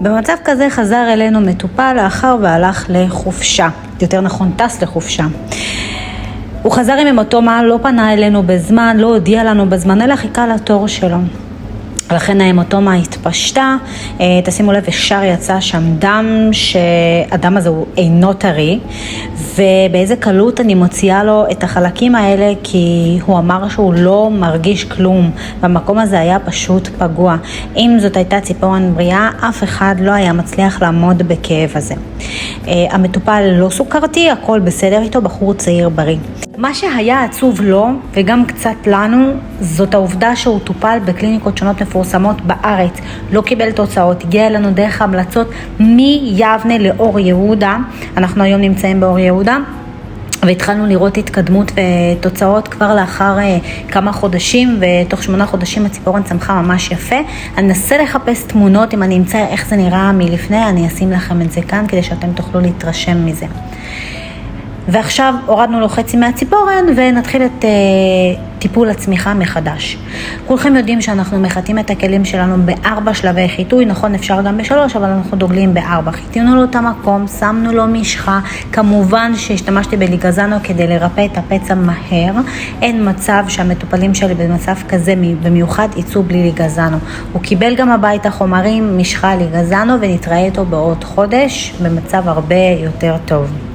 במצב כזה חזר אלינו מטופל לאחר והלך לחופשה, יותר נכון טס לחופשה. הוא חזר עם המטומה, לא פנה אלינו בזמן, לא הודיע לנו בזמן, אלא חיכה לתור שלו. לכן ההמטומה התפשטה, תשימו לב, ישר יצא שם דם, שהדם הזה הוא אינו טרי, ובאיזה קלות אני מוציאה לו את החלקים האלה, כי הוא אמר שהוא לא מרגיש כלום, והמקום הזה היה פשוט פגוע. אם זאת הייתה ציפורן בריאה, אף אחד לא היה מצליח לעמוד בכאב הזה. המטופל לא סוכרתי, הכל בסדר איתו, בחור צעיר בריא. מה שהיה עצוב לו, וגם קצת לנו, זאת העובדה שהוא טופל בקליניקות שונות מפורסמות בארץ. לא קיבל תוצאות, הגיע אלינו דרך המלצות מיבנה לאור יהודה. אנחנו היום נמצאים באור יהודה. והתחלנו לראות התקדמות ותוצאות כבר לאחר כמה חודשים, ותוך 8 חודשים הציפורן צמחה ממש יפה. אני אנסה לחפש תמונות, אם אני אמצא איך זה נראה מלפני, אני אשים לכם את זה כאן כדי שאתם תוכלו להתרשם מזה. ועכשיו הורדנו לו חצי מהציפורן ונתחיל את טיפול הצמיחה מחדש. כולכם יודעים שאנחנו מחטאים את הכלים שלנו ב4 שלבי חיטוי, נכון אפשר גם ב3, אבל אנחנו דוגלים ב4. חיטינו לו את המקום, שמנו לו משחה, כמובן שהשתמשתי בליגזנו כדי לרפא את הפצע מהר. אין מצב שהמטופלים שלי במצב כזה במיוחד יצאו בלי ליגזנו. הוא קיבל גם הביתה חומרים, משחה, ליגזנו, ונתראה איתו בעוד חודש במצב הרבה יותר טוב.